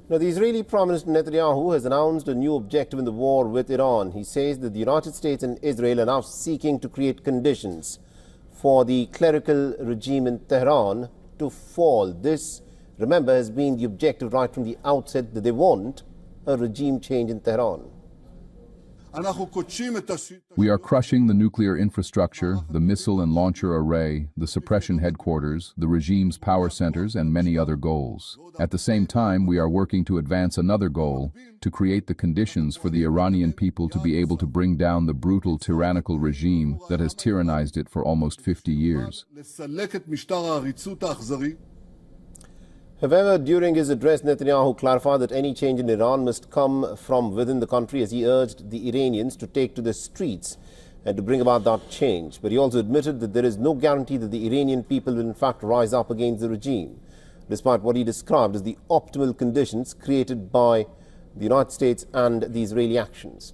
Now, the Israeli Prime Minister Netanyahu has announced a new objective in the war with Iran. He says that the United States and Israel are now seeking to create conditions for the clerical regime in Tehran to fall. This, remember, has been the objective right from the outset, that they want a regime change in Tehran. We are crushing the nuclear infrastructure, the missile and launcher array, the suppression headquarters, the regime's power centers, and many other goals. At the same time, we are working to advance another goal, to create the conditions for the Iranian people to be able to bring down the brutal, tyrannical regime that has tyrannized it for almost 50 years. However, during his address, Netanyahu clarified that any change in Iran must come from within the country, as he urged the Iranians to take to the streets and to bring about that change. But he also admitted that there is no guarantee that the Iranian people will in fact rise up against the regime, despite what he described as the optimal conditions created by the United States and the Israeli actions.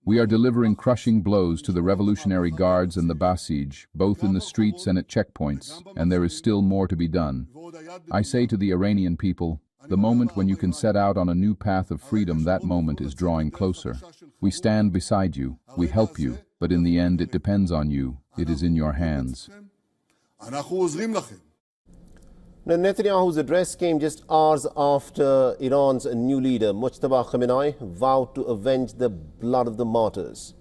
We are delivering crushing blows to the Revolutionary Guards and the Basij, both in the streets and at checkpoints, and there is still more to be done. I say to the Iranian people, the moment when you can set out on a new path of freedom, that moment is drawing closer. We stand beside you, we help you, but in the end it depends on you. It is in your hands. Now, Netanyahu's address came just hours after Iran's new leader, Mojtaba Khamenei, vowed to avenge the blood of the martyrs.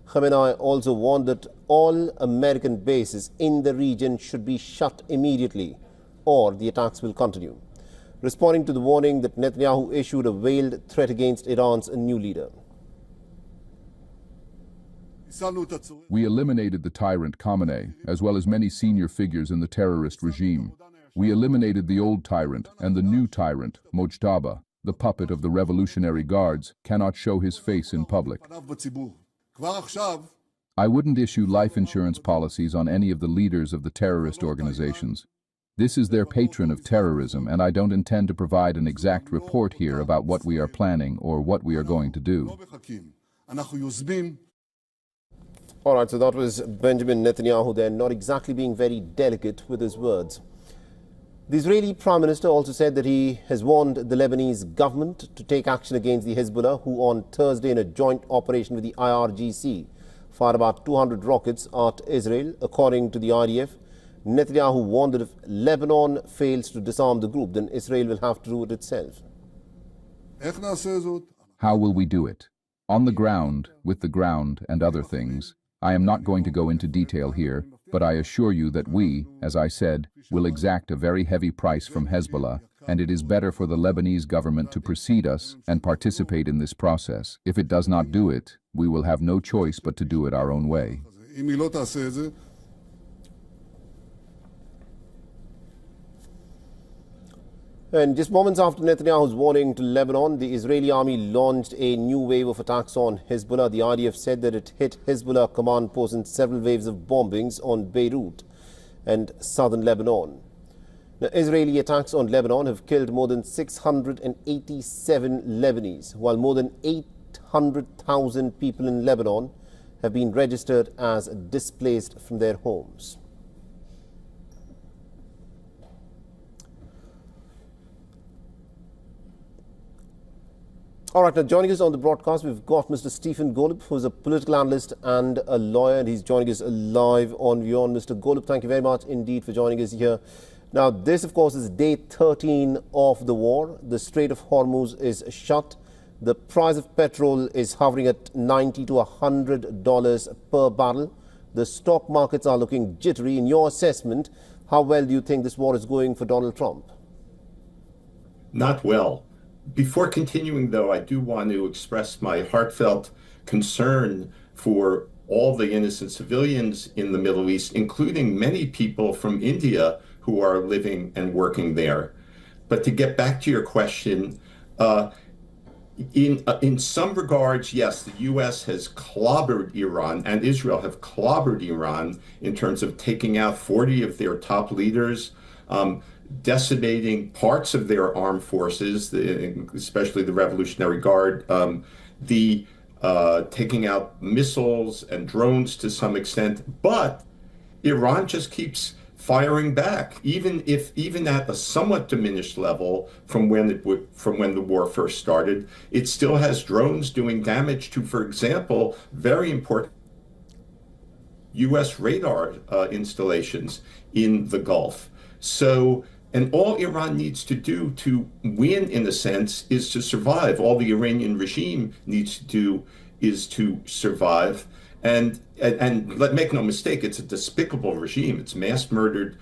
Khamenei also warned that all American bases in the region should be shut immediately, or the attacks will continue. Responding to the warning, that Netanyahu issued a veiled threat against Iran's new leader. We eliminated the tyrant Khamenei, as well as many senior figures in the terrorist regime. We eliminated the old tyrant, and the new tyrant, Mojtaba, the puppet of the Revolutionary Guards, cannot show his face in public. I wouldn't issue life insurance policies on any of the leaders of the terrorist organizations. This is their patron of terrorism, and I don't intend to provide an exact report here about what we are planning or what we are going to do. All right, so that was Benjamin Netanyahu there, not exactly being very delicate with his words. The Israeli Prime Minister also said that he has warned the Lebanese government to take action against the Hezbollah, who on Thursday, in a joint operation with the IRGC, fired about 200 rockets at Israel. According to the IDF, Netanyahu warned that if Lebanon fails to disarm the group, then Israel will have to do it itself. How will we do it? On the ground, with the ground and other things. I am not going to go into detail here, but I assure you that we, as I said, will exact a very heavy price from Hezbollah, and it is better for the Lebanese government to precede us and participate in this process. If it does not do it, we will have no choice but to do it our own way. And just moments after Netanyahu's warning to Lebanon, the Israeli army launched a new wave of attacks on Hezbollah. The IDF said that it hit Hezbollah command posts in several waves of bombings on Beirut and southern Lebanon. Now, Israeli attacks on Lebanon have killed more than 687 Lebanese, while more than 800,000 people in Lebanon have been registered as displaced from their homes. All right, now joining us on the broadcast, we've got Mr. Stephen Golub, who is a political analyst and a lawyer, and he's joining us live on WION. Mr. Golub, thank you very much indeed for joining us here. Now, this, of course, is day 13 of the war. The Strait of Hormuz is shut. The price of petrol is hovering at $90 to $100 per barrel. The stock markets are looking jittery. In your assessment, how well do you think this war is going for Donald Trump? Not well. Before continuing, though, I do want to express my heartfelt concern for all the innocent civilians in the Middle East, including many people from India who are living and working there. But to get back to your question, in some regards, yes, the U.S. has clobbered Iran, and Israel have clobbered Iran in terms of taking out 40 of their top leaders, decimating parts of their armed forces, especially the Revolutionary Guard, taking out missiles and drones to some extent. But Iran just keeps firing back, even at a somewhat diminished level from when the war first started. It still has drones doing damage to, for example, very important U.S. radar installations in the Gulf. So, and all Iran needs to do to win, in a sense, is to survive. All the Iranian regime needs to do is to survive. And let make no mistake, it's a despicable regime. It's mass murdered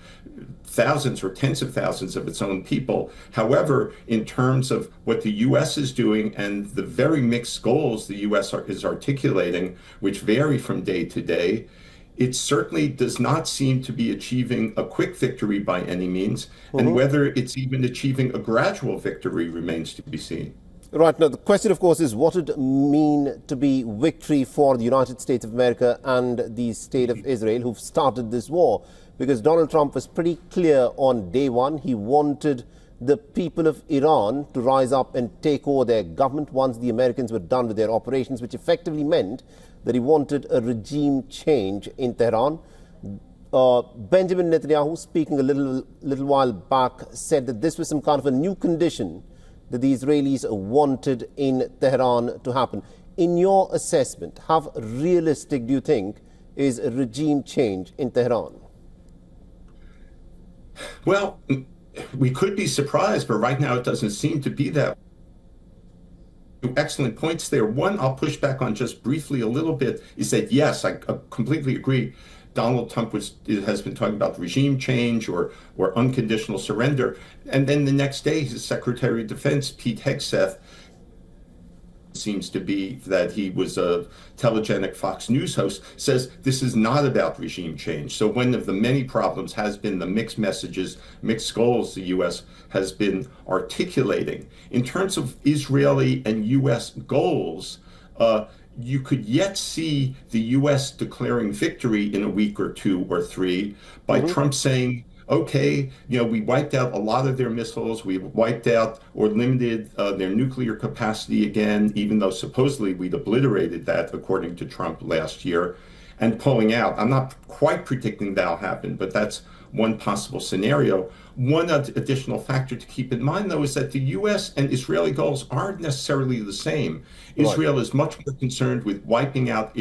thousands or tens of thousands of its own people. However, in terms of what the U.S. is doing and the very mixed goals the U.S. is articulating, which vary from day to day, it certainly does not seem to be achieving a quick victory by any means. And whether it's even achieving a gradual victory remains to be seen. Right. Now, the question, of course, is what would it mean to be victory for the United States of America and the state of Israel, who've started this war? Because Donald Trump was pretty clear on day one. He wanted the people of Iran to rise up and take over their government once the Americans were done with their operations, which effectively meant that he wanted a regime change in Tehran. Benjamin Netanyahu, speaking a little while back, said that this was some kind of a new condition that the Israelis wanted in Tehran to happen. In your assessment, how realistic do you think is a regime change in Tehran? Well, we could be surprised, but right now it doesn't seem to be that. Excellent points there. One I'll push back on just briefly a little bit is that, yes, I completely agree. Donald Trump has been talking about regime change or unconditional surrender. And then the next day, his Secretary of Defense, Pete Hegseth, seems to be that he was a telegenic Fox News host, says this is not about regime change. So one of the many problems has been the mixed messages, mixed goals the U.S. has been articulating. In terms of Israeli and U.S. goals, you could yet see the U.S. declaring victory in a week or two or three by Trump saying, okay, we wiped out a lot of their missiles. We wiped out or limited their nuclear capacity again, even though supposedly we'd obliterated that, according to Trump last year, and pulling out. I'm not quite predicting that'll happen, but that's one possible scenario. One additional factor to keep in mind, though, is that the U.S. and Israeli goals aren't necessarily the same. Right. Israel is much more concerned with wiping out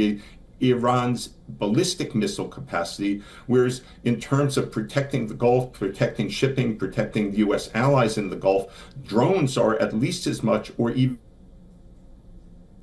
Iran's ballistic missile capacity, whereas in terms of protecting the Gulf, protecting shipping, protecting the U.S. allies in the Gulf, drones are at least as much, or even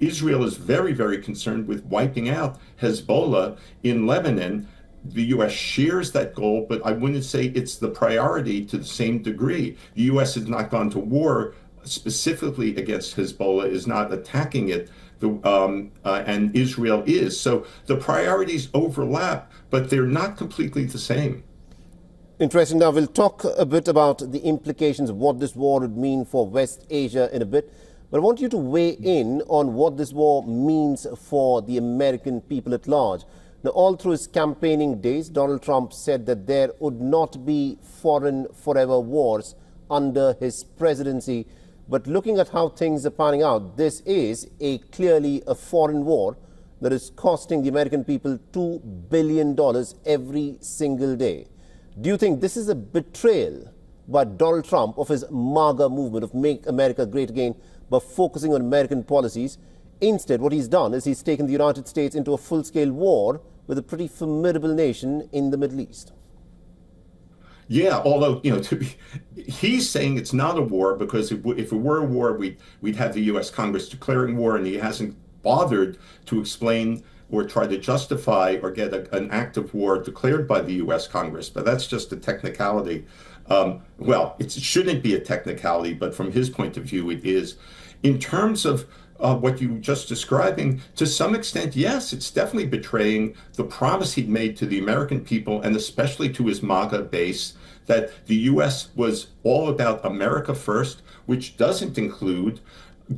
Israel is very, very concerned with wiping out Hezbollah in Lebanon. The U.S. shares that goal, but I wouldn't say it's the priority to the same degree. The U.S. has not gone to war specifically against Hezbollah, is not attacking it, and Israel is. So the priorities overlap, but they're not completely the same. Interesting. Now, we'll talk a bit about the implications of what this war would mean for West Asia in a bit. But I want you to weigh in on what this war means for the American people at large. Now, all through his campaigning days, Donald Trump said that there would not be foreign forever wars under his presidency. But looking at how things are panning out, this is clearly a foreign war that is costing the American people $2 billion every single day. Do you think this is a betrayal by Donald Trump of his MAGA movement of Make America Great Again by focusing on American policies? Instead, what he's done is he's taken the United States into a full-scale war with a pretty formidable nation in the Middle East. Yeah, although, he's saying it's not a war because if it were a war, we'd have the U.S. Congress declaring war, and he hasn't bothered to explain or try to justify or get an act of war declared by the U.S. Congress. But that's just a technicality. Well, it shouldn't be a technicality, but from his point of view, it is. In terms of what you were just describing, to some extent, yes, it's definitely betraying the promise he'd made to the American people, and especially to his MAGA base, that the U.S. was all about America first, which doesn't include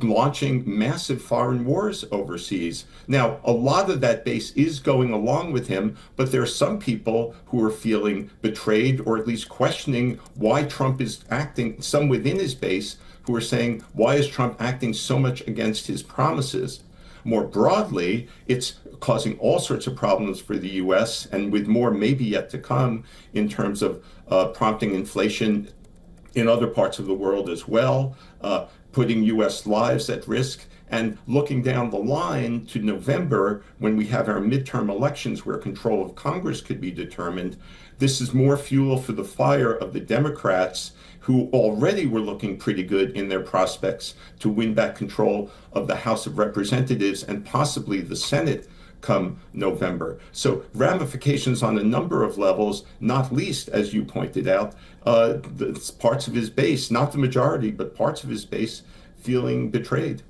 launching massive foreign wars overseas. Now, a lot of that base is going along with him, but there are some people who are feeling betrayed, or at least questioning why Trump is acting, some within his base who are saying, why is Trump acting so much against his promises? more broadly, it's causing all sorts of problems for the U.S. and with more maybe yet to come in terms of prompting inflation in other parts of the world as well, putting U.S. lives at risk, and looking down the line to November when we have our midterm elections where control of Congress could be determined. This is more fuel for the fire of the Democrats, who already were looking pretty good in their prospects to win back control of the House of Representatives and possibly the Senate come November. So ramifications on a number of levels, not least, as you pointed out, the parts of his base, not the majority, but parts of his base feeling betrayed.